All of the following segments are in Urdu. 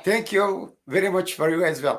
Thank you very much for you as well.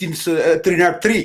303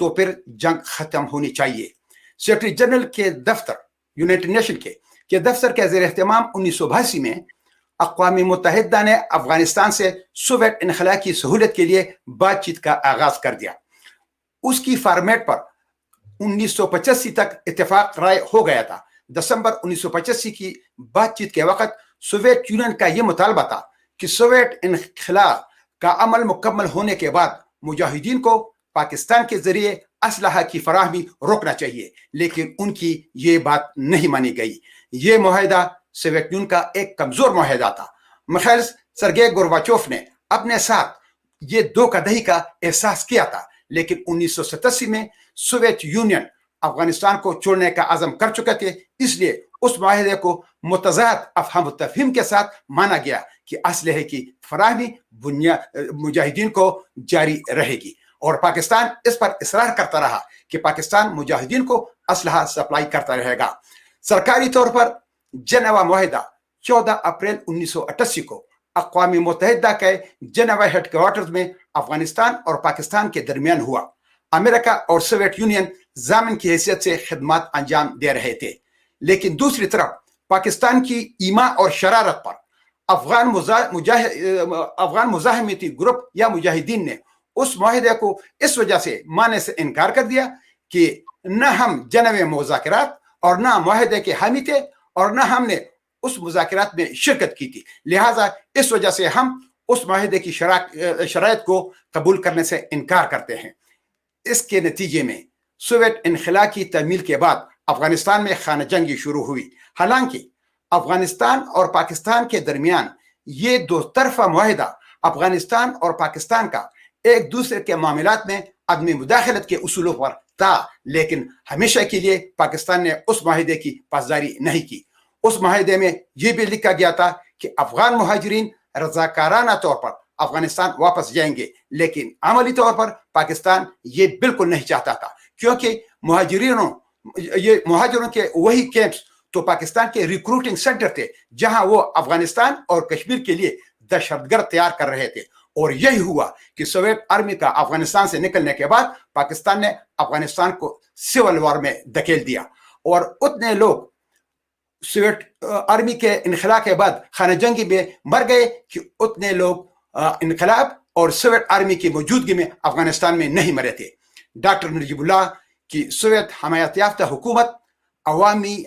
تو پھر جنگ ختم ہونی چاہیے. سیکرٹری جنرل کے دفتر یونائٹڈ نیشن کے دفتر کے زیر اہتمام 1982 میں اقوام متحدہ نے افغانستان سے سوویت انخلا کی سہولت کے لیے بات چیت کا آغاز کر دیا. اس کی فارمیٹ پر 1985 تک اتفاق رائے ہو گیا تھا. دسمبر 1985 کی بات چیت کے وقت سوویت یونین کا یہ مطالبہ تھا کہ سوویت انخلا کا عمل مکمل ہونے کے بعد مجاہدین کو پاکستان کے ذریعے اسلحہ کی فراہمی روکنا چاہیے، لیکن ان کی یہ بات نہیں مانی گئی. یہ معاہدہ سوویت یونین کا ایک کمزور معاہدہ تھا. میخائیل سرگئی گورباچوف نے اپنے ساتھ یہ دھوکہ دہی کا احساس کیا تھا، لیکن 1987 میں سوویت یونین افغانستان کو چھوڑنے کا عزم کر چکے تھے. اس لیے اس معاہدے کو متضاد افہام و تفہیم کے ساتھ مانا گیا کہ اسلحے کی فراہمی مجاہدین کو جاری رہے گی، اور پاکستان اس پر اصرار کرتا رہا کہ پاکستان مجاہدین کو اسلحہ سپلائی کرتا رہے گا. سرکاری طور پر جنیوا معاہدہ 14 اپریل 1988 کو اقوام متحدہ کے جنیوا ہیڈ کوارٹرز میں افغانستان اور پاکستان کے درمیان ہوا. امریکہ اور سوویت یونین ضامن کی حیثیت سے خدمات انجام دے رہے تھے، لیکن دوسری طرف پاکستان کی ایما اور شرارت پر افغان مزاحمتی گروپ یا مجاہدین نے اس معاہدے کو اس وجہ سے ماننے سے انکار کر دیا کہ نہ ہم جنیوا مذاکرات اور نہ معاہدے کے حامی تھے اور نہ ہم نے اس مذاکرات میں شرکت کی تھی، لہٰذا اس وجہ سے ہم اس معاہدے کی شرائط کو قبول کرنے سے انکار کرتے ہیں. اس کے نتیجے میں سوویت انخلا کی تعمیل کے بعد افغانستان میں خانہ جنگی شروع ہوئی. حالانکہ افغانستان اور پاکستان کے درمیان یہ دو طرفہ معاہدہ افغانستان اور پاکستان کا ایک دوسرے کے معاملات میں عدم مداخلت کے اصولوں پر تھا، لیکن ہمیشہ کے لیے پاکستان نے اس معاہدے کی پاسداری نہیں کی. اس معاہدے میں یہ بھی لکھا گیا تھا کہ افغان مہاجرین رضاکارانہ طور پر افغانستان واپس جائیں گے، لیکن عملی طور پر پاکستان یہ بالکل نہیں چاہتا تھا، کیونکہ مہاجروں کے وہی کیمپس تو پاکستان کے ریکروٹنگ سینٹر تھے جہاں وہ افغانستان اور کشمیر کے لیے دہشت گرد تیار کر رہے تھے. اور یہی ہوا کہ سوویت آرمی کا افغانستان سے نکلنے کے بعد پاکستان نے افغانستان کو سول وار میں دھکیل دیا، اور اتنے لوگ سوویت آرمی کے انخلا کے بعد خانہ جنگی میں مر گئے کہ اتنے لوگ انقلاب اور سوویت آرمی کی موجودگی میں افغانستان میں نہیں مرے تھے. ڈاکٹر نجیب اللہ کی سوویت حمایت یافتہ حکومت عوامی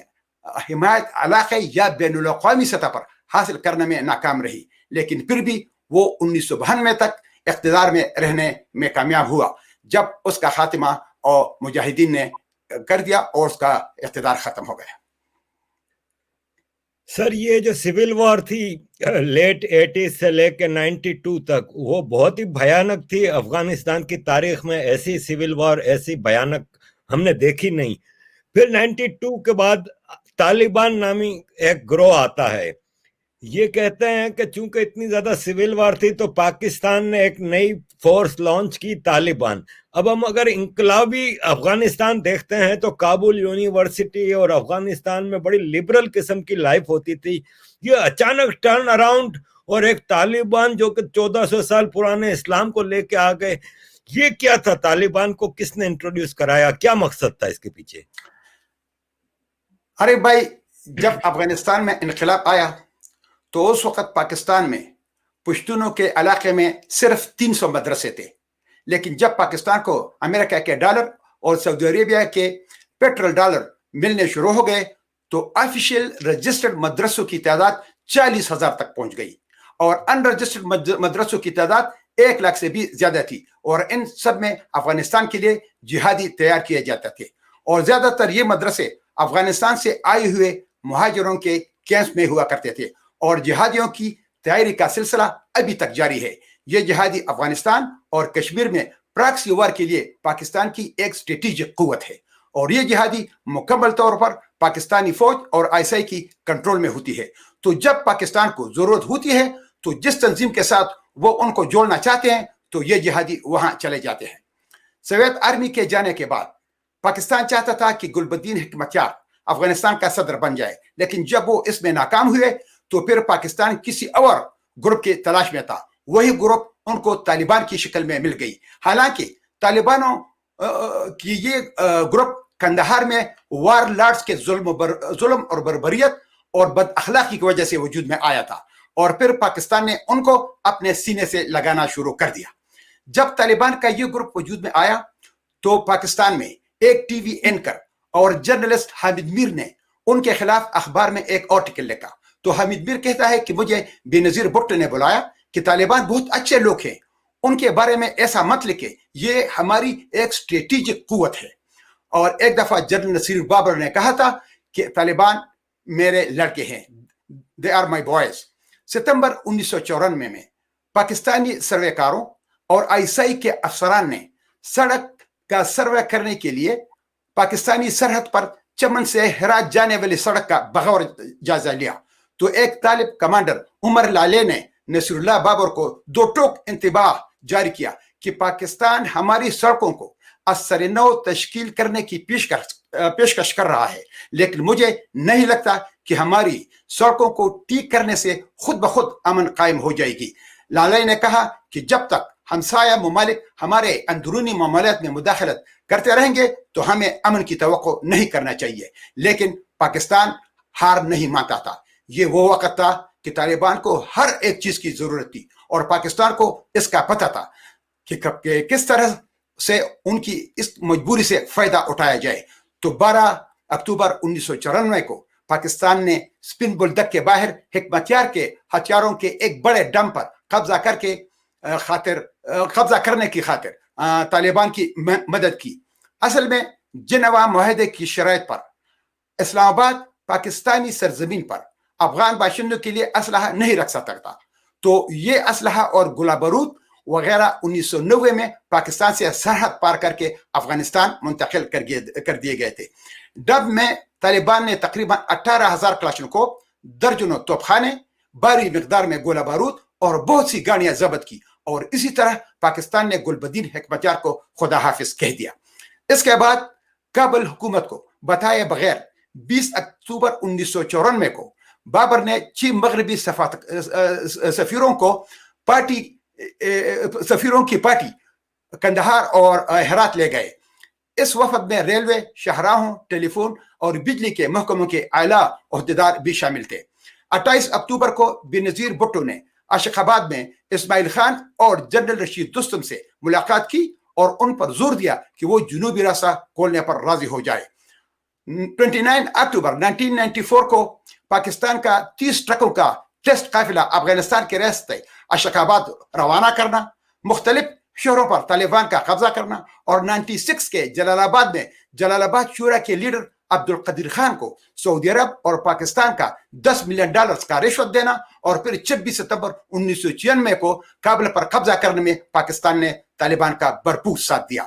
حمایت علاقے یا بین الاقوامی سطح پر حاصل کرنے میں ناکام رہی، لیکن پھر بھی وہ 1992 تک اقتدار میں رہنے میں کامیاب ہوا، جب اس کا خاتمہ اور مجاہدین نے کر دیا اور اس کا اقتدار ختم ہو گیا. سر یہ جو سول وار تھی لیٹ 80s سے لے کے 92 تک، وہ بہت ہی بھیانک تھی. افغانستان کی تاریخ میں ایسی سول وار ایسی بھیانک ہم نے دیکھی نہیں. پھر 92 کے بعد طالبان نامی ایک گروہ آتا ہے. یہ کہتے ہیں کہ چونکہ اتنی زیادہ سول وار تھی تو پاکستان نے ایک نئی فورس لانچ کی، طالبان. اب ہم اگر انقلابی افغانستان دیکھتے ہیں تو کابل یونیورسٹی اور افغانستان میں بڑی لبرل قسم کی لائف ہوتی تھی. یہ اچانک ٹرن اراؤنڈ اور ایک طالبان جو کہ 1400 سال پرانے اسلام کو لے کے آ گئے. یہ کیا تھا؟ طالبان کو کس نے انٹروڈیوس کرایا؟ کیا مقصد تھا اس کے پیچھے؟ ارے بھائی، جب افغانستان میں انقلاب آیا تو اس وقت پاکستان میں پشتونوں کے علاقے میں صرف 300 مدرسے تھے، لیکن جب پاکستان کو امریکہ کے ڈالر اور سعودی عربیہ کے پیٹرول ڈالر ملنے شروع ہو گئے تو آفیشیل رجسٹرڈ مدرسوں کی تعداد 40,000 تک پہنچ گئی، اور ان رجسٹرڈ مدرسوں کی تعداد 1 لاکھ سے بھی زیادہ تھی. اور ان سب میں افغانستان کے لیے جہادی تیار کیے جاتے تھے، اور زیادہ تر یہ مدرسے افغانستان سے آئے ہوئے مہاجروں کے کیمپس میں ہوا کرتے تھے، اور جہادیوں کی تیاری کا سلسلہ ابھی تک جاری ہے. یہ جہادی افغانستان اور کشمیر میں پراکسی وار کے لیے پاکستان کی ایک اسٹریٹجک قوت ہے، اور یہ جہادی مکمل طور پر پاکستانی فوج اور ISI کی کنٹرول میں ہوتی ہے. تو جب پاکستان کو ضرورت ہوتی ہے تو جس تنظیم کے ساتھ وہ ان کو جوڑنا چاہتے ہیں تو یہ جہادی وہاں چلے جاتے ہیں. سوویت آرمی کے جانے کے بعد پاکستان چاہتا تھا کہ گل بدین حکمت یار افغانستان کا صدر بن جائے، لیکن جب وہ اس میں ناکام ہوئے تو پھر پاکستان کسی اور گروپ کی تلاش میں تھا. وہی گروپ ان کو طالبان کی شکل میں مل گئی. حالانکہ طالبانوں کہ یہ گروپ کندہار میں وار لارڈز کے ظلم اور بربریت اور بد اخلاقی کی وجہ سے وجود میں آیا تھا، اور پھر پاکستان نے ان کو اپنے سینے سے لگانا شروع کر دیا۔ جب طالبان کا یہ گروپ وجود میں آیا تو پاکستان میں ایک ٹی وی اینکر اور جرنلسٹ حامد میر نے ان کے خلاف اخبار میں ایک آرٹیکل لکھا۔ تو حامد میر کہتا ہے کہ مجھے بے نظیر بھٹو نے بلایا کہ طالبان بہت اچھے لوگ ہیں، ان کے بارے میں ایسا مت لکھے، یہ ہماری ایک اسٹریٹجک قوت ہے۔ اور ایک دفعہ جنرل نصیر بابر نے کہا تھا کہ طالبان میرے لڑکے ہیں، دے آر مائی بوائز۔ ستمبر 1994 میں پاکستانی سروے کاروں اور آئی ایس آئی کے افسران نے سڑک کا سروے کرنے کے لیے پاکستانی سرحد پر چمن سے ہرات جانے والی سڑک کا بغور جائزہ لیا، تو ایک طالب کمانڈر عمر لالے نے نصیر اللہ بابر کو 2 ٹوک انتباہ جاری کیا کہ پاکستان ہماری سڑکوں کو اثر نو تشکیل کرنے کی پیشکش کر رہا ہے، لیکن مجھے نہیں لگتا کہ ہماری سڑکوں کو ٹھیک کرنے سے خود بخود امن قائم ہو جائے گی۔ لالے نے کہا کہ جب تک ہمسایہ ممالک ہمارے اندرونی معاملات میں مداخلت کرتے رہیں گے تو ہمیں امن کی توقع نہیں کرنا چاہیے، لیکن پاکستان ہار نہیں مانتا تھا۔ یہ وہ وقت تھا کہ طالبان کو ہر ایک چیز کی ضرورت تھی اور پاکستان کو اس کا پتہ تھا کہ کس طرح سے ان کی اس مجبوری سے فائدہ اٹھایا جائے۔ تو 12 اکتوبر 1994 کو پاکستان نے سپن بلدک کے باہر حکمتیار کے ہتھیاروں کے ایک بڑے ڈم پر قبضہ کرنے کی خاطر طالبان کی مدد کی۔ اصل میں جنیوا معاہدے کی شرائط پر اسلام آباد پاکستانی سرزمین پر افغان باشندوں کے لیے اسلحہ نہیں رکھ سکتا تھا، تو یہ اسلحہ اور گولہ بارود وغیرہ 1990 میں پاکستان سے سرحد پار کر کے افغانستان منتقل کر دیے گئے تھے۔ ڈب میں طالبان نے تقریباً 18,000 کلاشنکوف، درجنوں توپ خانے، بھاری مقدار میں گولہ بارود اور بہت سی گاڑیاں ضبط کی، اور اسی طرح پاکستان نے گلبدین حکمتیار کو خدا حافظ کہہ دیا۔ اس کے بعد کابل حکومت کو بتائے بغیر 20 اکتوبر 1994 کو بابر نے 6 مغربی سفیروں کی پارٹی کندہار اور ہرات لے گئے۔ اس وفد میں ریلوے، شاہراہوں، ٹیلی فون اور بجلی کے محکموں کے اعلیٰ عہدیدار بھی شامل تھے۔ 28 اکتوبر کو بے نظیر بھٹو نے اشق آباد میں اسماعیل خان اور جنرل رشید دوستم سے ملاقات کی اور ان پر زور دیا کہ وہ جنوبی راستہ کھولنے پر راضی ہو جائے۔ 29 اکتوبر 1994 کو پاکستان کا 30 ٹرکوں کا ٹیسٹ قافلہ افغانستان کے راستے اشق آباد روانہ کرنا، مختلف شہروں پر طالبان کا قبضہ کرنا، اور 96 کے جلال آباد میں جلال آباد شورا کے لیڈر عبد القدیر خان کو سعودی عرب اور پاکستان کا $10 ملین کا رشوت دینا، اور پھر 26 ستمبر 1996 کو کابل پر قبضہ کرنے میں پاکستان نے طالبان کا بھرپور ساتھ دیا۔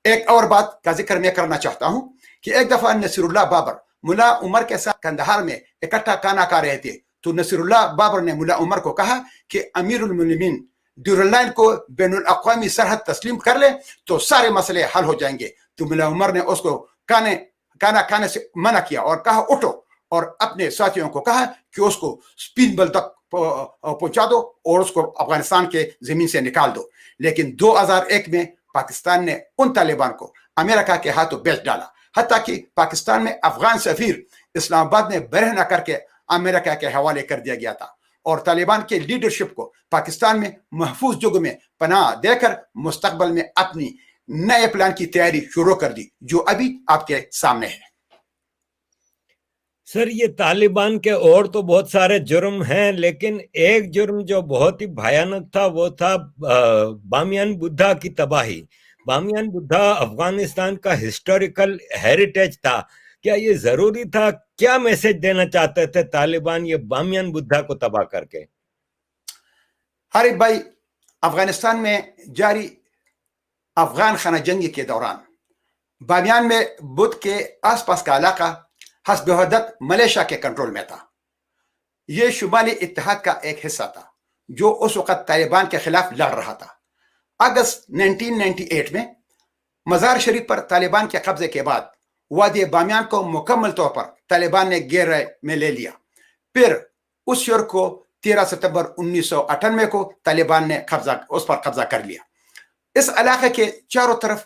ایک اور بات کا ذکر میں کرنا چاہتا ہوں کہ ایک دفعہ نصیر اللہ بابر ملا عمر کے ساتھ کندہار میں اکٹھا کھانا کھا رہے تھے، تو نصیر اللہ بابر نے ملا عمر کو کہا کہ امیر المومنین ڈیورنڈ لائن کو بین الاقوامی سرحد تسلیم کر لے تو سارے مسئلے حل ہو جائیں گے۔ تو ملا عمر نے اس کو کھانا کھانے سے منع کیا اور کہا اٹھو، اور اپنے ساتھیوں کو کہا کہ اس کو سپین بل تک پہنچا دو اور اس کو افغانستان کے زمین سے نکال دو۔ لیکن 2001 میں پاکستان نے ان طالبان کو امریکہ کے ہاتھوں بیچ ڈالا، حتیٰ کہ پاکستان میں افغان سفیر اسلام آباد میں برہنہ کر کے امریکہ کے حوالے کر دیا گیا تھا، اور طالبان کے لیڈرشپ کو پاکستان میں محفوظ جگہ میں پناہ دے کر مستقبل میں اپنی نئے پلان کی تیاری شروع کر دی، جو ابھی آپ کے سامنے ہے۔ سر، یہ طالبان کے اور تو بہت سارے جرم ہیں، لیکن ایک جرم جو بہت ہی بھیانک تھا وہ تھا بامیان بدھا کی تباہی۔ بامیان بدھا افغانستان کا ہسٹوریکل ہیریٹیج تھا، کیا یہ ضروری تھا؟ کیا میسج دینا چاہتے تھے طالبان یہ بامیان بدھا کو تباہ کر کے؟ عارف بھائی، افغانستان میں جاری افغان خانہ جنگی کے دوران بامیان میں بدھ کے آس پاس کا علاقہ حسب وحدت ملیشیا کے کنٹرول میں تھا۔ یہ شمالی اتحاد کا ایک حصہ تھا جو اس وقت طالبان کے خلاف لڑ رہا تھا۔ اگست 1998 میں مزار شریف پر طالبان کے قبضے کے بعد وادی بامیان کو مکمل طور پر طالبان نے گھیرے میں لے لیا۔ پھر اس شہر کو 13 ستمبر 1998 کو طالبان نے اس پر قبضہ کر لیا۔ اس علاقے کے چاروں طرف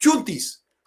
34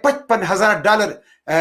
$55,000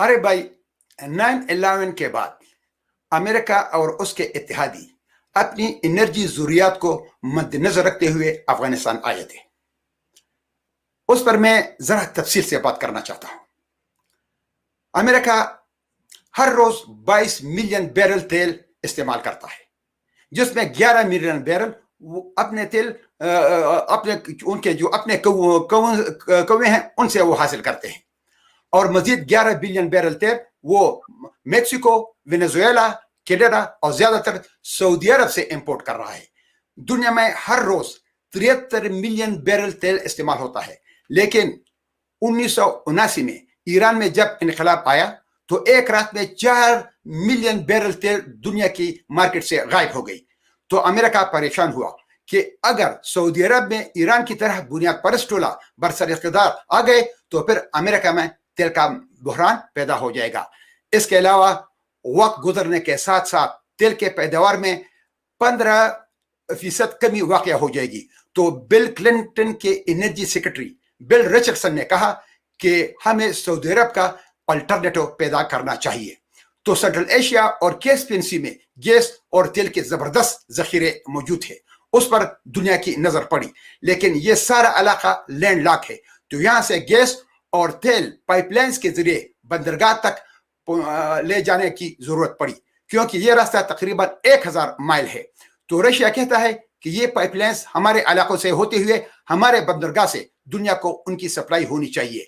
ارے بھائی 9/11 کے بعد امریکہ اور اس کے اتحادی اپنی انرجی ضروریات کو مد نظر رکھتے ہوئے افغانستان آئے تھے. اس پر میں ذرا تفصیل سے بات کرنا چاہتا ہوں. امریکہ ہر روز 22 ملین بیرل تیل استعمال کرتا ہے، جس میں 11 ملین بیرل اپنے تیل اپنے ان کے جو اپنے کوے ہیں ان سے وہ حاصل کرتے ہیں، اور مزید 11 بلین بیرل تیل وہ میکسیکو، وینیزویلا، کینیڈا اور زیادہ تر سعودی عرب سے امپورٹ کر رہا ہے. دنیا میں ہر روز 73 ملین بیرل تیل استعمال ہوتا ہے، لیکن 1979 میں ایران میں جب انقلاب آیا تو ایک رات میں 4 ملین بیرل تیل دنیا کی مارکیٹ سے غائب ہو گئی. تو امریکہ پریشان ہوا کہ اگر سعودی عرب میں ایران کی طرح بنیاد پرست ٹولہ برسر اقتدار آ گئے تو پھر امریکہ میں تیل کا بحران پیدا ہو جائے گا. اس کے علاوہ وقت گزرنے کے ساتھ ساتھ تیل کے پیداوار میں 15% کمی واقع ہو جائے گی. تو بل کلنٹن کے انرجی سیکرٹری بل رچرڈسن نے کہا کہ ہمیں سعودی عرب کا الٹرنیٹو پیدا کرنا چاہیے. تو سینٹرل ایشیا اور کیسپین سی میں گیس اور تیل کے زبردست ذخیرے موجود ہیں. اس پر دنیا کی نظر پڑی، لیکن یہ سارا علاقہ لینڈ لاک ہے. تو یہاں سے گیس اور تیل پائپ لائنز کے ذریعے بندرگاہ تک لے جانے کی ضرورت پڑی، کیونکہ یہ راستہ تقریباً 1000 مائل ہے. تو رشیا کہتا ہے کہ یہ پائپ لائنز ہمارے علاقوں سے ہوتے ہوئے ہمارے بندرگاہ سے دنیا کو ان کی سپلائی ہونی چاہیے.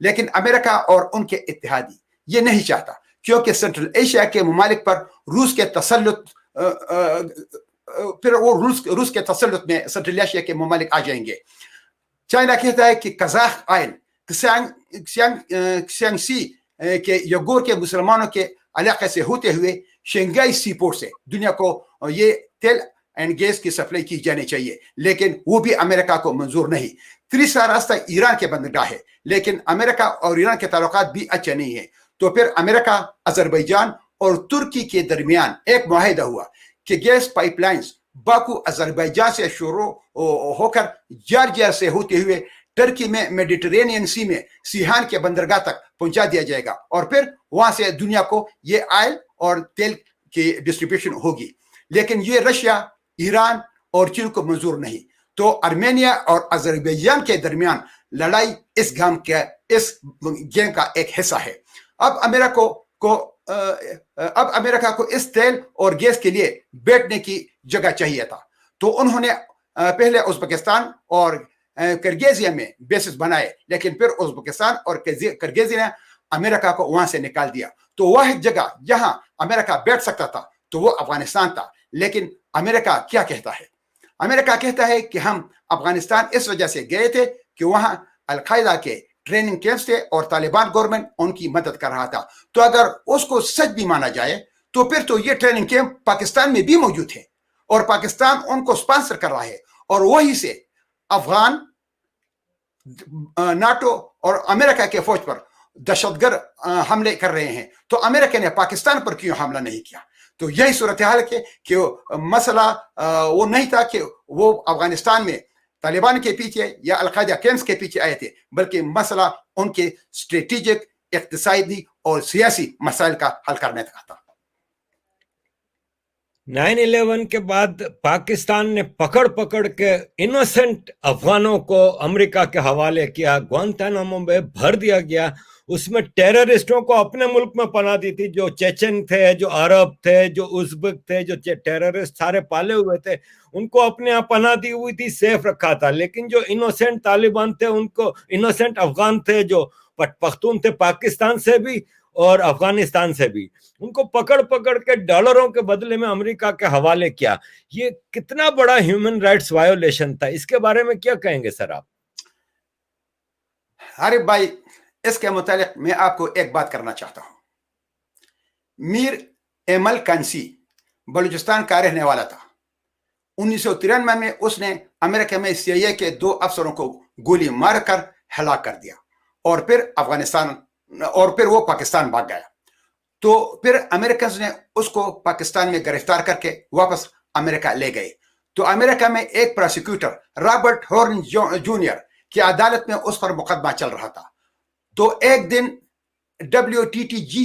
لیکن امریکہ اور ان کے اتحادی یہ نہیں چاہتا، کیونکہ سینٹرل ایشیا کے ممالک پر روس کے تسلط پھر وہ روس کے تسلط میں سینٹرل ایشیا کے ممالک آ جائیں گے. چائنا کہتا ہے کہ قزاق آئل کسیانگ سی کے یگور کے مسلمانوں کے علاقے سے ہوتے ہوئے شنگائی سی پورٹ سے دنیا کو یہ تیل اینڈ گیس کی سپلائی کی جانی چاہیے، لیکن وہ بھی امریکہ کو منظور نہیں. تیسرا راستہ ایران کے بندرگاہ ہے، لیکن امریکہ اور ایران کے تعلقات بھی اچھے نہیں ہیں. تو پھر امریکہ، آذربائیجان اور ترکی کے درمیان ایک معاہدہ ہوا کہ gas pipelines Baku Azerbaijan سے شروع ہو کر جارجیا سے ہوتے ہوئے ٹرکی میں میڈیٹرینین سی میں سیحان کے بندرگاہ تک پہنچا دیا جائے گا، اور پھر وہاں سے دنیا کو یہ آئل اور تیل کی ڈسٹریبیوشن ہوگی. لیکن یہ رشیا، ایران اور چین کو منظور نہیں. تو ارمینیا اور آذربائیجان کے درمیان لڑائی اس گیم کا ایک حصہ ہے. اب امریکہ کو اس تیل اور گیس کے لیے بیٹھنے کی جگہ چاہیے تھا. تو انہوں نے پہلے ازبکستان اور کرگیزیا میں بیسز بنائے، لیکن پھر ازبکستان اور کرگیزیا نے امریکہ کو وہاں سے نکال دیا. تو واحد جگہ جہاں امریکہ بیٹھ سکتا تھا تو وہ افغانستان تھا. لیکن امریکہ کیا کہتا ہے؟ امریکہ کہتا ہے کہ ہم افغانستان اس وجہ سے گئے تھے کہ وہاں القاعدہ کے ٹریننگ کیمپس تھے اور طالبان گورنمنٹ ان کی مدد کر رہا تھا. تو اگر اس کو سچ بھی مانا جائے تو پھر تو یہ ٹریننگ کیمپ پاکستان میں بھی موجود ہے اور پاکستان ان کو سپانسر کر رہا ہے، اور وہی سے افغان ناٹو اور امریکہ کے فوج پر دہشت گرد حملے کر رہے ہیں. تو امریکہ نے پاکستان پر کیوں حملہ نہیں کیا؟ تو یہی صورتحال ہے کہ مسئلہ وہ نہیں تھا کہ وہ افغانستان میں طالبان کے پیچھے یا القاعدہ کیمپس کے پیچھے آئے تھے، بلکہ مسئلہ ان کے اسٹریٹجک، اقتصادی اور سیاسی مسائل کا حل کرنے کا تھا. 9/11 کے بعد پاکستان نے پکڑ کے انوسنٹ افغانوں کو امریکہ کے حوالے کیا، گوانتانامو میں بھر دیا گیا. اس میں ٹیررسٹوں کو اپنے ملک میں پناہ دی تھی، جو چیچن تھے، جو عرب تھے، جو ازبک تھے، جو ٹیررسٹ سارے پالے ہوئے تھے، ان کو اپنے یہاں پناہ دی ہوئی تھی، سیف رکھا تھا. لیکن جو انوسنٹ طالبان تھے، ان کو انوسنٹ افغان تھے، جو پختون تھے، پاکستان سے بھی اور افغانستان سے بھی، ان کو پکڑ کے ڈالروں کے بدلے میں امریکہ کے حوالے کیا. یہ کتنا بڑا ہیومن رائٹس وائیولیشن تھا. اس کے بارے میں کیا کہیں گے سر آپ؟ عارف بھائی، اس کے متعلق میں آپ کو ایک بات کرنا چاہتا ہوں. میر ایمل کانسی بلوچستان کا رہنے والا تھا. 1993 میں اس نے امریکہ میں CIA کے 2 افسروں کو گولی مار کر ہلاک کر دیا، اور پھر وہ پاکستان بھاگ گیا. تو پھر امریکنز نے اس کو پاکستان میں گرفتار کر کے واپس امریکہ لے گئے. تو امریکہ میں ایک پروسیکیوٹر رابرٹ ہورن جونیئر کی عدالت میں اس پر مقدمہ چل رہا تھا. تو ایک دن WTTG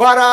12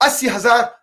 80,000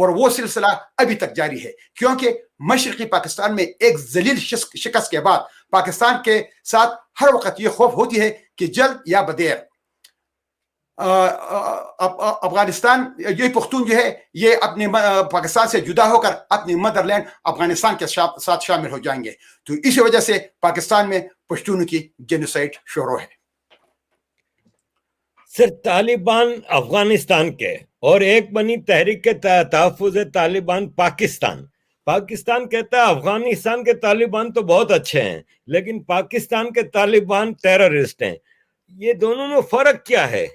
اور وہ سلسلہ ابھی تک جاری ہے، کیونکہ مشرقی پاکستان میں ایک ذلیل شکست کے بعد پاکستان کے ساتھ ہر وقت یہ خوف ہوتی ہے کہ جلد یا بدیر افغانستان، یہ پختون جو ہے یہ اپنے پاکستان سے جدا ہو کر اپنی مدر لینڈ افغانستان کے ساتھ شامل ہو جائیں گے. تو اسی وجہ سے پاکستان میں پشتونوں کی جینوسائڈ شروع ہے. سر طالبان افغانستان کے اور ایک بنی تحریک تحفظ طالبان پاکستان. پاکستان کہتا ہے افغانستان کے طالبان تو بہت اچھے ہیں لیکن پاکستان کے طالبان ٹیررسٹ ہیں. یہ دونوں میں فرق کیا ہے؟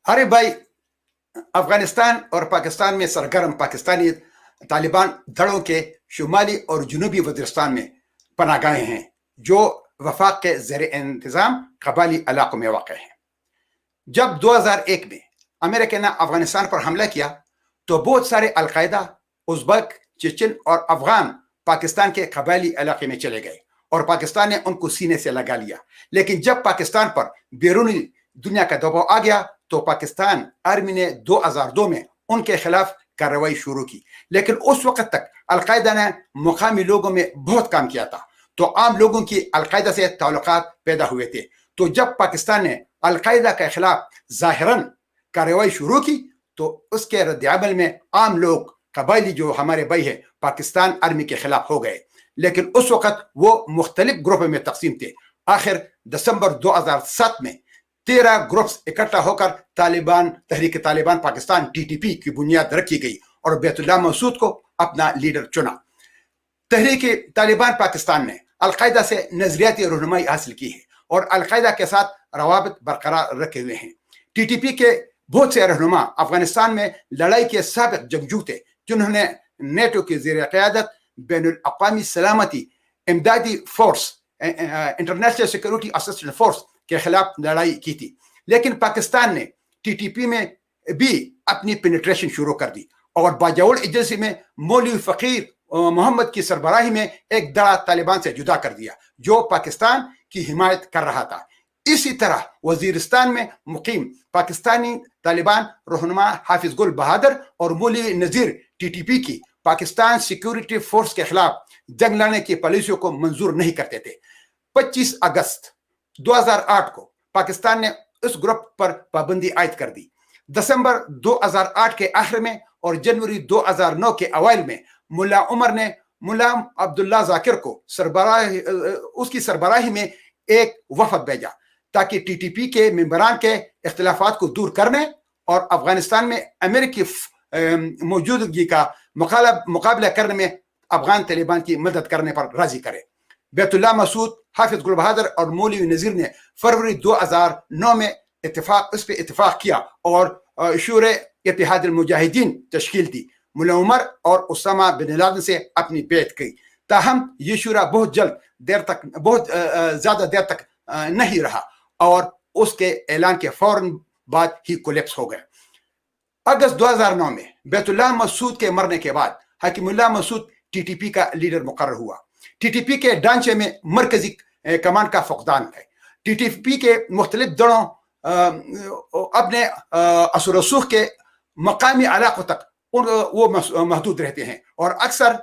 ارے بھائی، افغانستان اور پاکستان میں سرگرم پاکستانی طالبان دھڑوں کے شمالی اور جنوبی وزیرستان میں پناہ گاہیں ہیں جو وفاق کے زیر انتظام قبائلی علاقوں میں واقع ہیں. جب 2001 میں امریکہ نے افغانستان پر حملہ کیا تو بہت سارے القاعدہ، ازبک، چچن اور افغان پاکستان کے قبائلی علاقے میں چلے گئے اور پاکستان نے ان کو سینے سے لگا لیا. لیکن جب پاکستان پر بیرونی دنیا کا دباؤ آ گیا تو پاکستان آرمی نے 2002 میں ان کے خلاف کارروائی شروع کی. لیکن اس وقت تک القاعدہ نے مقامی لوگوں میں بہت کام کیا تھا، تو عام لوگوں کی القاعدہ سے تعلقات پیدا ہوئے تھے. تو جب پاکستان نے القاعدہ کے خلاف ظاہراً کارروائی شروع کی تو اس کے رد عمل میں عام لوگ، قبائلی جو ہمارے بھائی ہیں، پاکستان آرمی کے خلاف ہو گئے. لیکن اس وقت وہ مختلف گروپوں میں تقسیم تھے. آخر دسمبر 2007 میں 13 گروپس اکٹھا ہو کر تحریک طالبان پاکستان TTP کی بنیاد رکھی گئی اور بیت اللہ مسعود کو اپنا لیڈر چنا. تحریک طالبان پاکستان نے القاعدہ سے نظریاتی رہنمائی حاصل کی ہے اور القاعدہ کے ساتھ روابط برقرار رکھے ہوئے ہیں. TTP کے بہت سے رہنما افغانستان میں لڑائی کے سابق جنگجو تھے جنہوں نے نیٹو کی زیر قیادت بین الاقوامی سلامتی امدادی force, international security assistance force کے خلاف لڑائی کی تھی. لیکن پاکستان نے TTP میں بھی اپنی پینیٹریشن شروع کر دی اور باجوڑ ایجنسی میں مولوی فقیر محمد کی سربراہی میں ایک دڑا طالبان سے جدا کر دیا جو پاکستان کی حمایت کر رہا تھا. اسی طرح وزیرستان میں مقیم پاکستانی طالبان رہنما حافظ گل بہادر اور مولوی نذیر TTP کی پاکستان سیکورٹی فورس کے خلاف جنگ لڑنے کی پالیسیوں کو منظور نہیں کرتے تھے. 25 اگست 2008 کو پاکستان نے اس گروپ پر پابندی عائد کر دی. دسمبر 2008 کے آخر میں اور جنوری 2009 کے اوائل میں ملا عمر نے ملا عبداللہ ذاکر کو اس کی سربراہی میں ایک وفد بھیجا تاکہ TTP کے ممبران کے اختلافات کو دور کرنے اور افغانستان میں امریکی موجودگی کا مقابلہ کرنے میں افغان طالبان کی مدد کرنے پر راضی کرے. بیت اللہ مسعود، حافظ گل بہادر اور مولوی نذیر نے فروری 2009 میں اس پہ اتفاق کیا اور شورے اتحاد المجاہدین تشکیل دی. ملا عمر اور اسامہ بن لادن سے اپنی بیعت کی. تاہم یہ شورا بہت زیادہ دیر تک نہیں رہا اور اس کے اعلان کے فوراً بعد ہی کولیپس ہو گئے. اگست 2009 میں بیت اللہ مسعود کے مرنے کے بعد حکیم اللہ مسعود TTP کا لیڈر مقرر ہوا. TTP کے ڈھانچے میں مرکزی کمان کا فقدان ہے. TTP کے مختلف دڑوں اپنے اثر و رسوخ کے مقامی علاقوں تک وہ محدود رہتے ہیں اور اکثر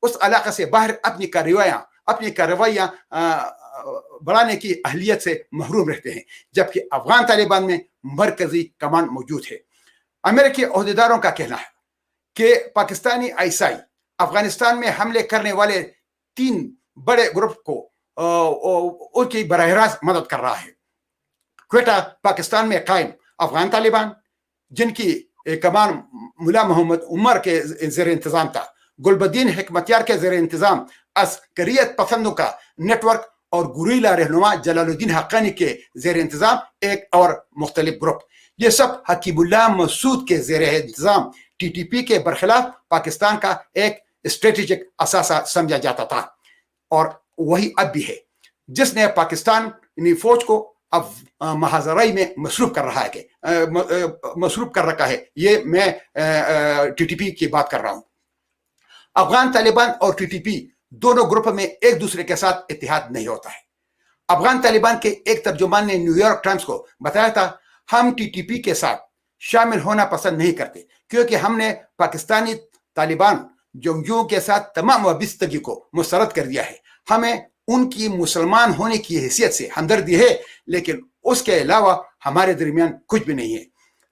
اس علاقے سے باہر اپنی کارروائیاں بڑھانے کی اہلیت سے محروم رہتے ہیں، جبکہ افغان طالبان میں مرکزی کمان موجود ہے. امریکی عہدیداروں کا کہنا ہے کہ پاکستانی آئیسائی افغانستان میں حملے کرنے والے 3 بڑے گروپ کو ان کی براہ راست مدد کر رہا ہے. کوئٹہ پاکستان میں قائم افغان طالبان جن کی کمان ملا محمد عمر کے زیر انتظام تھا، گلبدین حکمتیار کے زیر انتظام عسکریت پسندوں کا نیٹ ورک اور گوریلا رہنما جلال الدین حقانی کے زیر انتظام ایک اور مختلف گروپ. یہ سب حکیم اللہ مسعود کے زیر انتظام TTP کے برخلاف پاکستان کا ایک اسٹریٹجک اثاثہ سمجھا جاتا تھا اور وہی اب بھی ہے، جس نے پاکستانی فوج کو اب محاذرائی میں مصروف کر رکھا ہے. یہ میں TTP کی بات کر رہا ہوں. افغان طالبان اور TTP دونوں گروپ میں ایک دوسرے کے ساتھ اتحاد نہیں ہوتا ہے. افغان طالبان کے ایک ترجمان نے نیو یارک ٹائمز کو بتایا تھا، ہم TTP کے ساتھ شامل ہونا پسند نہیں کرتے، کیونکہ ہم نے پاکستانی طالبان جنگجوؤں کے ساتھ تمام وابستگی کو مسترد کر دیا ہے۔ ہمیں ان کی مسلمان ہونے کی حیثیت سے ہمدردی ہے، لیکن اس کے علاوہ ہمارے درمیان کچھ بھی نہیں ہے۔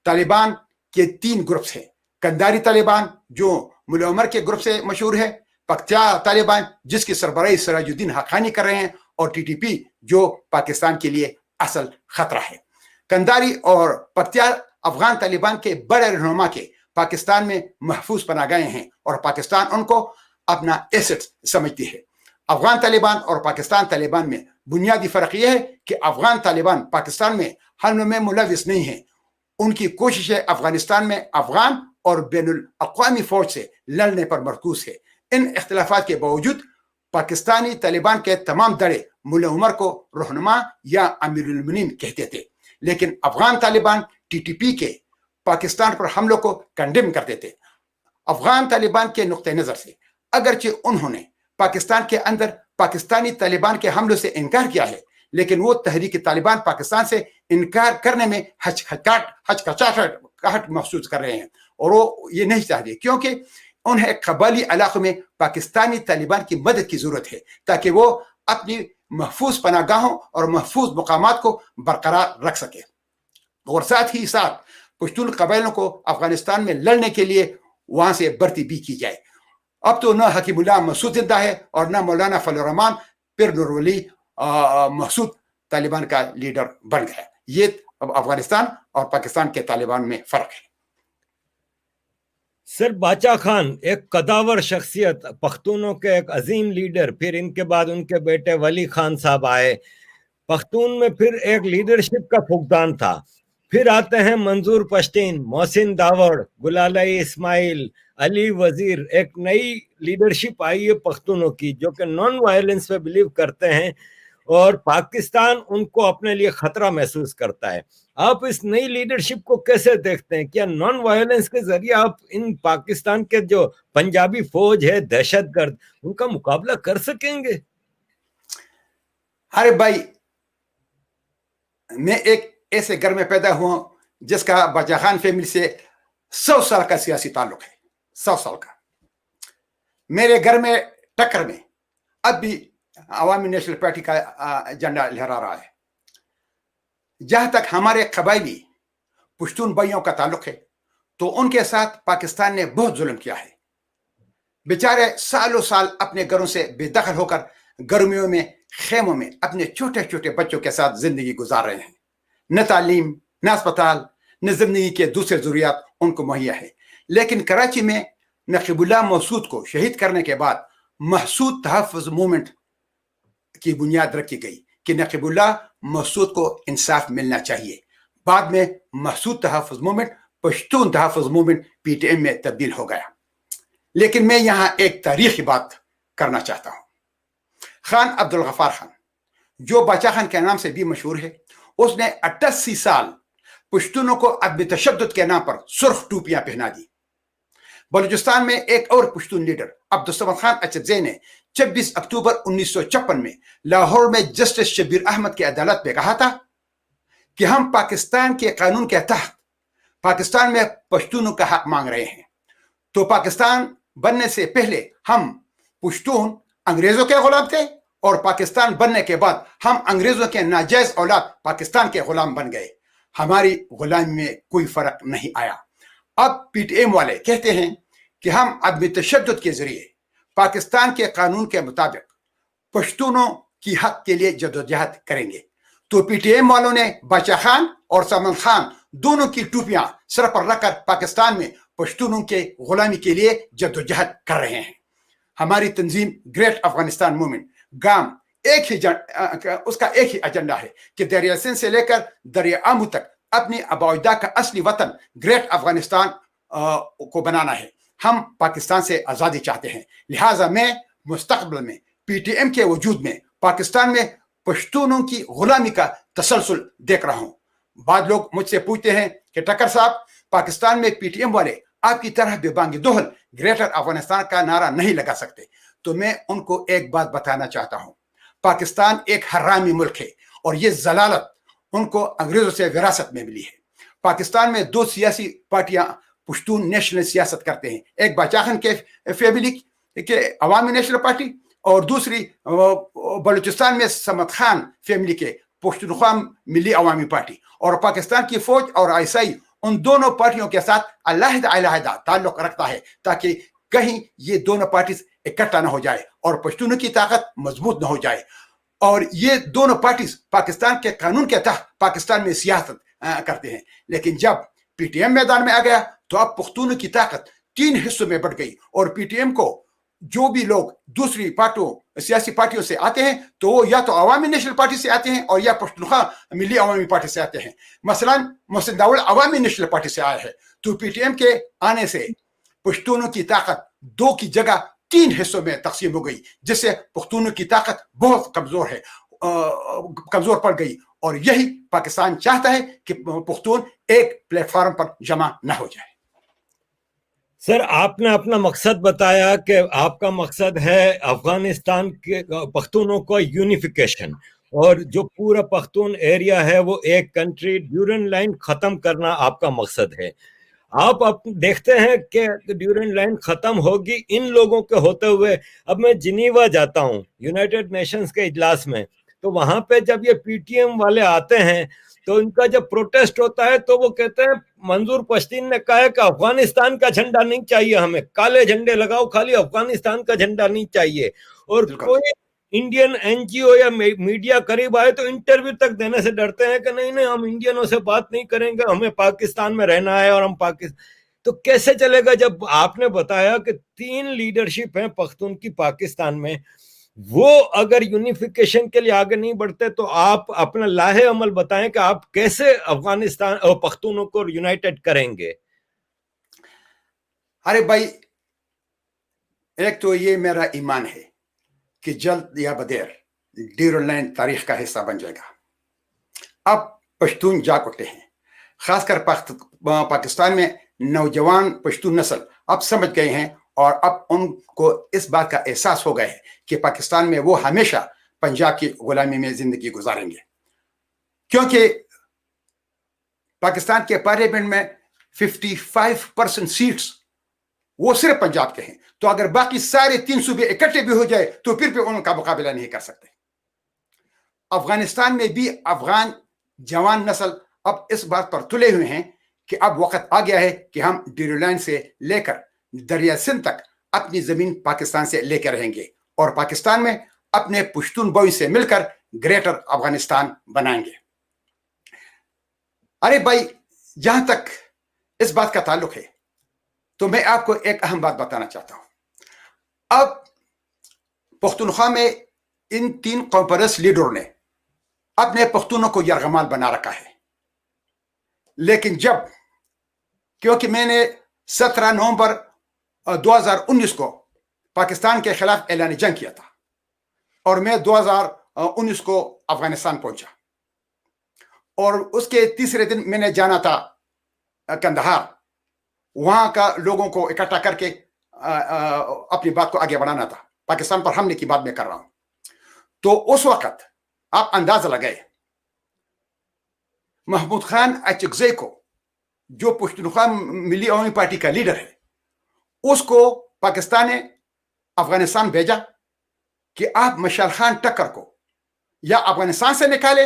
طالبان کے 3 گروپس ہیں: قنداری طالبان جو ملا عمر کے گروپ سے مشہور ہے، پکتیا طالبان جس کی سربراہی سراج الدین حقانی کر رہے ہیں، اور ٹی ٹی پی جو پاکستان کے لیے اصل خطرہ ہے۔ قنداری اور پکتیا افغان طالبان کے بڑے رہنما کے پاکستان میں محفوظ پناہ گاہیں ہیں، اور پاکستان ان کو اپنا ایسٹ سمجھتی ہے۔ افغان طالبان اور پاکستان طالبان میں بنیادی فرق یہ ہے کہ افغان طالبان پاکستان میں حملوں میں ملوث نہیں ہیں۔ ان کی کوششیں افغانستان میں افغان اور بین الاقوامی فوج سے لڑنے پر مرکوز ہے۔ ان اختلافات کے باوجود پاکستانی طالبان کے تمام دڑے ملا عمر کو رہنما یا امیر المومنین کہتے تھے، لیکن Afghan Taliban T T P کے پاکستان پر حملوں کو کنڈیم کرتے تھے۔ افغان طالبان کے نقطہ نظر سے اگرچہ انہوں نے پاکستان کے اندر پاکستانی طالبان کے حملوں سے انکار کیا ہے، لیکن وہ تحریک طالبان پاکستان سے انکار کرنے میں ہچکچاہٹ محسوس کر رہے ہیں، اور وہ یہ نہیں چاہتے کیونکہ انہیں قبائلی علاقوں میں پاکستانی طالبان کی مدد کی ضرورت ہے تاکہ وہ اپنی محفوظ پناہ گاہوں اور محفوظ مقامات کو برقرار رکھ سکے، اور ساتھ ہی ساتھ پشتون قبائلوں کو افغانستان میں لڑنے کے لیے وہاں سے بھرتی بھی کی جائے۔ اب تو نہ حکیم اللہ مسعود زندہ ہے اور نہ مولانا فضل الرحمان پیر نور ولی مسعود طالبان کا لیڈر بن گیا۔ یہ اب افغانستان اور پاکستان کے طالبان میں فرق ہے۔ سر، باچا خان ایک قداور شخصیت، پختونوں کے ایک عظیم لیڈر، پھر ان کے بعد ان کے بیٹے ولی خان صاحب آئے۔ پختون میں پھر ایک لیڈرشپ کا فقدان تھا۔ پھر آتے ہیں منظور پشتین، محسن داوڑ، گلالئی اسماعیل، علی وزیر۔ ایک نئی لیڈرشپ آئی ہے پختونوں کی جو کہ نان وائلنس پہ بلیو کرتے ہیں، اور پاکستان ان کو اپنے لیے خطرہ محسوس کرتا ہے۔ آپ اس نئی لیڈرشپ کو کیسے دیکھتے ہیں؟ کیا نان وائلنس کے ذریعے آپ ان پاکستان کے جو پنجابی فوج ہے، دہشت گرد، ان کا مقابلہ کر سکیں گے؟ ارے بھائی، میں ایک ایسے گھر میں پیدا ہوا جس کا باچا خان فیملی سے 100 سال کا سیاسی تعلق ہے، 100 سال کا۔ میرے گھر میں ٹکر میں اب بھی عوامی نیشنل پارٹی کا جھنڈا لہرا رہا ہے۔ جہاں تک ہمارے قبائلی پشتون بھائیوں کا تعلق ہے تو ان کے ساتھ پاکستان نے بہت ظلم کیا ہے۔ بیچارے سالوں سال اپنے گھروں سے بے دخل ہو کر گرمیوں میں خیموں میں اپنے چھوٹے چھوٹے بچوں کے ساتھ زندگی گزار رہے ہیں۔ نہ تعلیم، نہ اسپتال، نہ زندگی کے دوسرے ضروریات ان کو مہیا ہے۔ لیکن کراچی میں نقیب اللہ مسعود کو شہید کرنے کے بعد محسود تحفظ موومنٹ کی بنیاد رکھی گئی کہ نقیب اللہ مسعود کو انصاف ملنا چاہیے۔ بعد میں محسود تحفظ موومنٹ پشتون تحفظ موومنٹ پی ٹی ایم میں تبدیل ہو گیا۔ لیکن میں یہاں ایک تاریخی بات کرنا چاہتا ہوں۔ خان عبدالغفار خان جو باچا خان کے نام سے بھی مشہور ہے، اس نے 88 سال پشتونوں کو عدم تشدد کے نام پر سرخ ٹوپیاں پہنا دی۔ بلوچستان میں ایک اور پشتون لیڈر عبدالصمد خان اچکزئی نے 26 اکتوبر 1956 میں لاہور میں جسٹس شبیر احمد کی عدالت میں کہا تھا کہ ہم پاکستان کے قانون کے تحت پاکستان میں پشتونوں کا حق مانگ رہے ہیں، تو پاکستان بننے سے پہلے ہم پشتون انگریزوں کے غلام تھے، اور پاکستان بننے کے بعد ہم انگریزوں کے ناجائز اولاد پاکستان کے غلام بن گئے۔ ہماری غلامی میں کوئی فرق نہیں آیا۔ اب پی ٹی ایم والے کہتے ہیں کہ ہم عدم تشدد کے ذریعے پاکستان کے قانون کے مطابق پشتونوں کی حق کے لیے جدوجہد کریں گے۔ تو پی ٹی ایم والوں نے باچا خان اور سمن خان دونوں کی ٹوپیاں سر پر رکھ کر پاکستان میں پشتونوں کے غلامی کے لیے جدوجہد کر رہے ہیں۔ ہماری تنظیم گریٹ افغانستان موومنٹ گام اس کا ایک ہی ایجنڈا ہے کہ دریا سندھ سے لے کر دریا آمو تک اپنی آباء و اجداد کا اصلی وطن گریٹ افغانستان کو بنانا ہے۔ ہم پاکستان سے آزادی چاہتے ہیں، لہٰذا میں مستقبل میں پی ٹی ایم کے وجود میں پاکستان میں پشتونوں کی غلامی کا تسلسل دیکھ رہا ہوں۔ بعض لوگ مجھ سے پوچھتے ہیں کہ ٹکر صاحب، پاکستان میں پی ٹی ایم والے آپ کی طرح بے بانگ دہل گریٹر افغانستان کا نعرہ نہیں لگا سکتے، تو میں ان کو ایک بات بتانا چاہتا ہوں۔ پاکستان ایک حرامی ملک ہے، اور یہ ضلالت ان کو انگریزوں سے وراثت میں ملی ہے۔ پاکستان میں دو سیاسی پارٹیاں پشتون نیشنل سیاست کرتے ہیں، ایک باچاخن کے فیملی کے عوامی نیشنل پارٹی اور دوسری بلوچستان میں سمت خان فیملی کے پشتونخوا ملی عوامی پارٹی. اور پاکستان کی فوج اور آئیسائی ان دونوں پارٹیوں کے ساتھ علیحدہ تعلق رکھتا ہے تاکہ کہیں یہ دونوں پارٹیز اکٹھا نہ ہو جائے اور پشتونوں کی طاقت مضبوط نہ ہو جائے. اور یہ دونوں پارٹیز پاکستان کے قانون کے تحت پاکستان میں سیاست کرتے ہیں. لیکن جب پی ٹی ایم میدان میں آ گیا تو اب پختونوں کی طاقت 3 حصوں میں بڑھ گئی، اور پی ٹی ایم کو جو بھی لوگ دوسری سیاسی پارٹیوں سے آتے ہیں تو وہ یا تو عوامی نیشنل پارٹی سے آتے ہیں اور یا پختونخوا ملی عوامی پارٹی سے آتے ہیں. مثلا محسن داول عوامی نیشنل پارٹی سے آیا ہے، تو پی ٹی ایم کے آنے سے پشتونوں کی طاقت 2 کی جگہ 3 حصوں میں تقسیم ہو گئی، جس سے پختونوں کی طاقت بہت کمزور پڑ گئی. اور یہی پاکستان چاہتا ہے کہ پختون ایک پلیٹ فارم پر جمع نہ ہو جائے. سر، آپ نے اپنا مقصد بتایا کہ آپ کا مقصد ہے افغانستان کے پختونوں کو یونیفیکیشن، اور جو پورا پختون ایریا ہے وہ ایک کنٹری ڈیورنڈ لائن ختم کرنا آپ کا مقصد ہے. آپ دیکھتے ہیں کہ ڈیورنڈ لائن ختم ہوگی ان لوگوں کے ہوتے ہوئے. اب میں جنیوا جاتا ہوں یونائٹڈ نیشنز کے اجلاس میں، تو وہاں پہ جب یہ پی ٹی ایم والے آتے ہیں تو ان کا جب پروٹیسٹ ہوتا ہے تو وہ کہتے ہیں منظور پشتین نے کہا ہے کہ افغانستان کا جھنڈا نہیں چاہیے، ہمیں کالے جھنڈے لگاؤ، خالی افغانستان کا جھنڈا نہیں چاہیے. اور کوئی انڈین این جی او یا میڈیا قریب آئے تو انٹرویو تک دینے سے ڈرتے ہیں کہ نہیں ہم انڈینوں سے بات نہیں کریں گے، ہمیں پاکستان میں رہنا ہے اور ہم پاکستان. تو کیسے چلے گا جب آپ نے بتایا کہ 3 لیڈرشپ ہیں پختون کی پاکستان میں، وہ اگر یونیفیکیشن کے لیے آگے نہیں بڑھتے تو آپ اپنا لاہے عمل بتائیں کہ آپ کیسے افغانستان اور پختونوں کو یونائٹڈ کریں گے. ارے بھائی، ایک تو یہ میرا ایمان ہے کہ جلد یا بدیر ڈیورنڈ لائن تاریخ کا حصہ بن جائے گا. اب پشتون جاگ اٹھے ہیں، خاص کر پاکستان میں نوجوان پشتون نسل اب سمجھ گئے ہیں، اور اب ان کو اس بات کا احساس ہو گیا ہے کہ پاکستان میں وہ ہمیشہ پنجاب کی غلامی میں زندگی گزاریں گے. کیونکہ پاکستان کے پارلیمنٹ میں 55% سیٹس وہ صرف پنجاب کے ہیں، تو اگر باقی سارے 3 صوبے اکٹھے بھی ہو جائے تو پھر بھی ان کا مقابلہ نہیں کر سکتے. افغانستان میں بھی افغان جوان نسل اب اس بات پر تلے ہوئے ہیں کہ اب وقت آ گیا ہے کہ ہم ڈیورنڈ لائن سے لے کر دریا سندھ تک اپنی زمین پاکستان سے لے کے رہیں گے، اور پاکستان میں اپنے پشتون بوئی سے مل کر گریٹر افغانستان بنائیں گے. ارے بھائی، جہاں تک اس بات کا تعلق ہے تو میں آپ کو ایک اہم بات بتانا چاہتا ہوں. اب پختونخوا میں ان 3 قوم لیڈروں نے اپنے پختونوں کو یرغمال بنا رکھا ہے. لیکن کیونکہ میں نے 17 نومبر 2019 کو پاکستان کے خلاف اعلان جنگ کیا تھا، اور میں 2019 کو افغانستان پہنچا، اور اس کے تیسرے دن میں نے جانا تھا کندہار، وہاں کا لوگوں کو اکٹھا کر کے اپنی بات کو آگے بڑھانا تھا. پاکستان پر حملے کی بات میں کر رہا ہوں. تو اس وقت آپ اندازہ لگائے محمود خان اچکزئی کو، جو پشتونخوا ملی عوامی پارٹی کا لیڈر ہے، اس کو پاکستان نے افغانستان بھیجا کہ آپ مشال خان ٹکر کو یا افغانستان سے نکالے،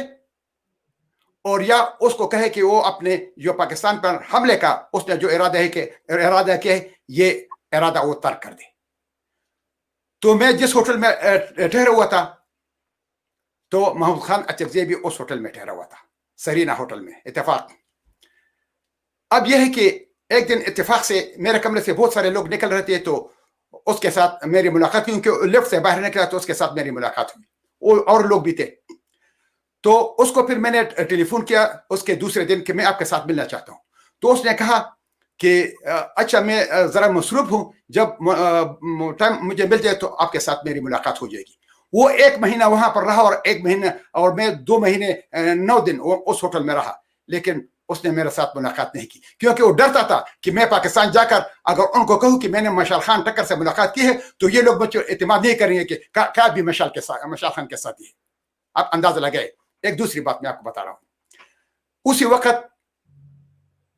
اور یا اس کو کہے کہ وہ اپنے جو پاکستان پر حملے کا اس نے جو ارادہ کیا ہے یہ ارادہ وہ ترک کر دے. تو میں جس ہوٹل میں ٹھہرا ہوا تھا تو محمود خان اچکزئی بھی اس ہوٹل میں ٹھہرا ہوا تھا، سرینا ہوٹل میں، اتفاق. اب یہ ہے کہ ایک دن اتفاق سے میرے کمرے سے بہت سارے لوگ نکل رہے تھے، تو اس کے ساتھ میری ملاقات ہوئی، کیونکہ لفٹ سے باہر نکلا تو اس کے ساتھ میری ملاقات ہوئی، اور لوگ بھی تھے. تو اس کو پھر میں نے ٹیلی فون کیا اس کے دوسرے دن کہ میں آپ کے ساتھ ملنا چاہتا ہوں. تو اس نے کہا کہ اچھا میں ذرا مصروف ہوں، جب ٹائم مجھے مل جائے تو آپ کے ساتھ میری ملاقات ہو جائے گی. وہ 1 مہینہ وہاں پر رہا، اور میں 2 مہینے 9 دن اس ہوٹل میں رہا، لیکن اس نے میرے ساتھ ملاقات نہیں کی، کیونکہ وہ ڈرتا تھا کہ میں پاکستان جا کر اگر ان کو کہوں کہ میں نے مشال خان ٹکر سے ملاقات کی ہے تو یہ لوگ مجھے اعتماد نہیں کریں گے کہ کیا بھی مشال خان کے ساتھ ہے. آپ اندازہ لگائے. ایک دوسری بات میں آپ کو بتا رہا ہوں، اسی وقت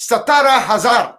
17,000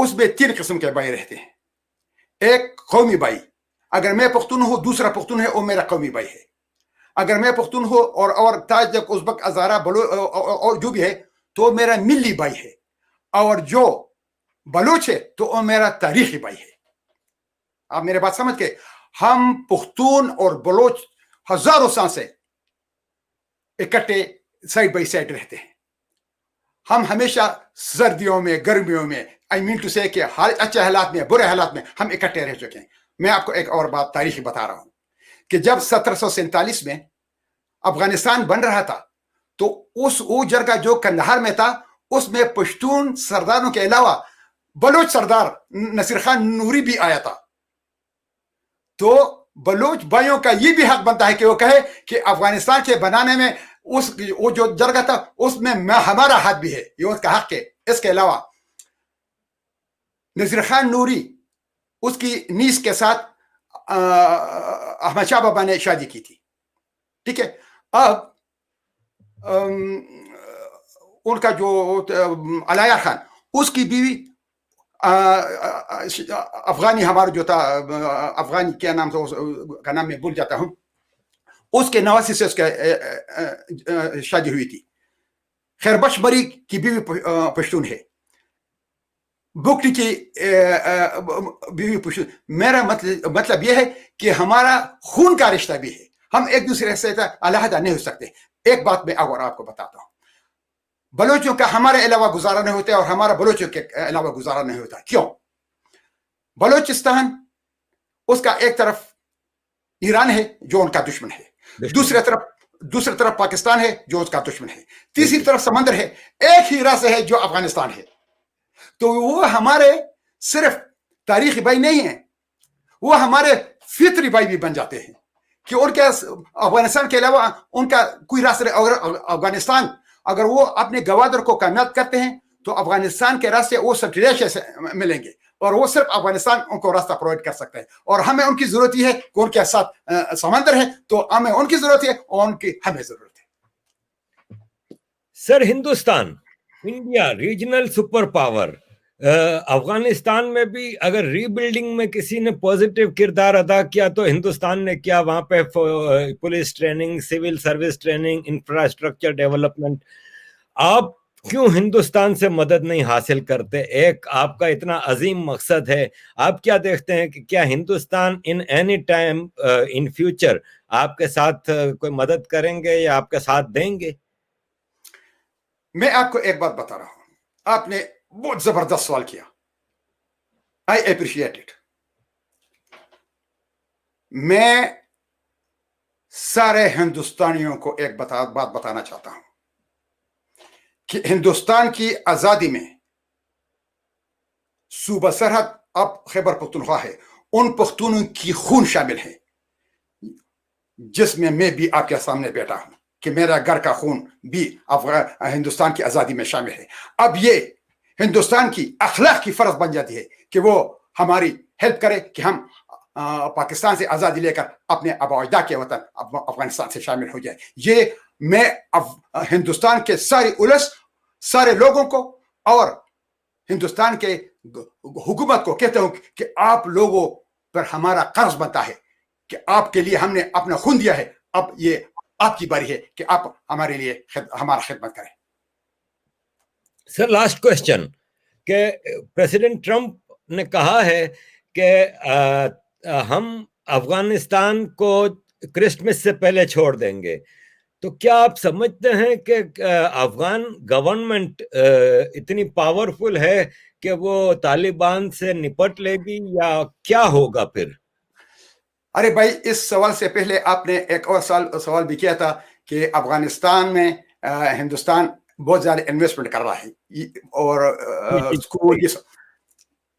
اس میں 3 قسم کے بھائی رہتے ہیں. ایک قومی بھائی, اگر میں پختون ہوں دوسرا پختون ہے وہ میرا قومی بھائی ہے. اگر میں پختون ہوں اور تاجک ازبک ہزارہ اور جو بھی ہے تو میرا ملی بھائی ہے, اور جو بلوچ ہے تو وہ میرا تاریخی بھائی ہے. آپ میرے بات سمجھ کے, ہم پختون اور بلوچ ہزاروں سال سے اکٹھے سائڈ بائی سائڈ رہتے ہیں. ہم ہمیشہ سردیوں میں گرمیوں میں آئی مین ٹو سے کہ اچھے حالات میں برے حالات میں ہم اکٹھے رہ چکے ہیں. میں آپ کو ایک اور بات تاریخی بتا رہا ہوں کہ جب 1747 میں افغانستان بن رہا تھا تو وہ جرگہ جو کندہار میں تھا اس میں پشتون سرداروں کے علاوہ بلوچ سردار نصیر خان نوری بھی آیا تھا. تو بلوچ بھائیوں کا یہ بھی حق بنتا ہے کہ وہ کہے کہ افغانستان کے بنانے میں وہ جو جرگہ تھا اس میں ہمارا ہاتھ بھی ہے, یہ اس کا حق ہے. اس کے علاوہ نصیر خان نوری اس کی نیس کے ساتھ احمد شاہ بابا نے شادی کی تھی, ٹھیک ہے. اب ان کا جو علیہ خان اس کی بیوی افغانی ہمارا جو تھا افغانی کیا نام کا نام میں بھول جاتا ہوں, اس کے نواسی سے اس کا شادی ہوئی تھی. خیر بخش بری کی بیوی پشتون ہے, بکٹی کی بیوی پشتون. میرا مطلب یہ ہے کہ ہمارا خون کا رشتہ بھی ہے, ہم ایک دوسرے سے علیحدہ نہیں ہو سکتے. ایک بات میں اور آپ کو بتاتا ہوں, بلوچوں کا ہمارے علاوہ گزارا نہیں ہوتا اور ہمارا بلوچوں کے علاوہ گزارا نہیں ہوتا. کیوں؟ بلوچستان اس کا ایک طرف ایران ہے جو ان کا دشمن ہے, دوسری طرف پاکستان ہے جو اس کا دشمن ہے, تیسری طرف سمندر ہے, ایک ہی راستہ ہے جو افغانستان ہے. تو وہ ہمارے صرف تاریخی بھائی نہیں ہیں, وہ ہمارے فطری بھائی بھی بن جاتے ہیں کہ ان کے افغانستان کے علاوہ ان کا کوئی راستہ. اگر افغانستان اگر وہ اپنے گوادر کو کامیاب کرتے ہیں تو افغانستان کے راستے وہ سٹریشیا سے ملیں گے, اور وہ صرف افغانستان ان کو راستہ پرووائڈ کر سکتا ہے. اور ہمیں ان کی ضرورت یہ ہے کہ ان کے ساتھ سمندر ہے, تو ہمیں ان کی ضرورت ہے اور ان کی ہمیں ضرورت ہے. Sir, Hindustan India regional super power, Afghanistan میں بھی اگر ری بلڈنگ میں کسی نے پازیٹیو کردار ادا کیا تو ہندوستان نے کیا. وہاں پہ police training, civil service training, infrastructure development. آپ کیوں ہندوستان سے مدد نہیں حاصل کرتے؟ ایک آپ کا اتنا عظیم مقصد ہے, آپ کیا دیکھتے ہیں کہ کیا Hindustan in any time in future آپ کے ساتھ کوئی مدد کریں گے یا آپ کا ساتھ دیں گے؟ میں آپ کو ایک بات بتا رہا ہوں, آپ نے بہت زبردست سوال کیا, آئی اپریشیٹ اٹ. میں سارے ہندوستانیوں کو ایک بات بتانا چاہتا ہوں کہ ہندوستان کی آزادی میں صوبہ سرحد اب خیبر پختونخوا ہے, ان پختونوں کی خون شامل ہے جس میں بھی آپ کے سامنے بیٹھا ہوں کہ میرا گھر کا خون بھی ہندوستان کی آزادی میں شامل ہے. اب یہ ہندوستان کی اخلاق کی فرض بن جاتی ہے کہ وہ ہماری ہیلپ کرے کہ ہم پاکستان سے آزادی لے کر اپنے آبا و اجداد کے وطن افغانستان سے شامل ہو جائے. یہ میں ہندوستان کے سارے لوگوں کو اور ہندوستان کے حکومت کو کہتا ہوں کہ آپ لوگوں پر ہمارا قرض بنتا ہے کہ آپ کے لیے ہم نے اپنا خون دیا ہے, اب یہ آپ کی باری ہے کہ آپ ہمارے لیے ہمارا خدمت کریں. سر, لاسٹ کوشچن کہ پریزیڈنٹ ٹرمپ نے کہا ہے کہ ہم افغانستان کو کرسمس سے پہلے چھوڑ دیں گے, تو کیا آپ سمجھتے ہیں کہ افغان گورنمنٹ اتنی پاورفل ہے کہ وہ طالبان سے نپٹ لے گی یا کیا ہوگا پھر؟ ارے بھائی, اس سوال سے پہلے آپ نے ایک اور سوال بھی کیا تھا کہ افغانستان میں ہندوستان بہت زیادہ انویسٹمنٹ کر رہا ہے اور اسکول.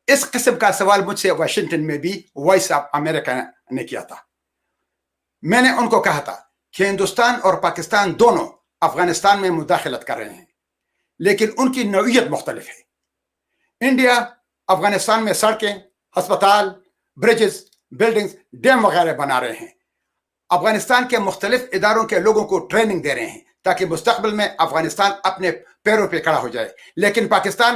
اس قسم کا سوال مجھ سے واشنگٹن میں بھی وائس آف امریکہ نے کیا تھا. میں نے ان کو کہا تھا کہ ہندوستان اور پاکستان دونوں افغانستان میں مداخلت کر رہے ہیں, لیکن ان کی نوعیت مختلف ہے. انڈیا افغانستان میں سڑکیں, ہسپتال, برجز, بلڈنگز, ڈیم وغیرہ بنا رہے ہیں. افغانستان کے مختلف اداروں کے لوگوں کو ٹریننگ دے رہے ہیں تاکہ مستقبل میں افغانستان اپنے پیروں پہ کھڑا ہو جائے. لیکن پاکستان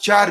$4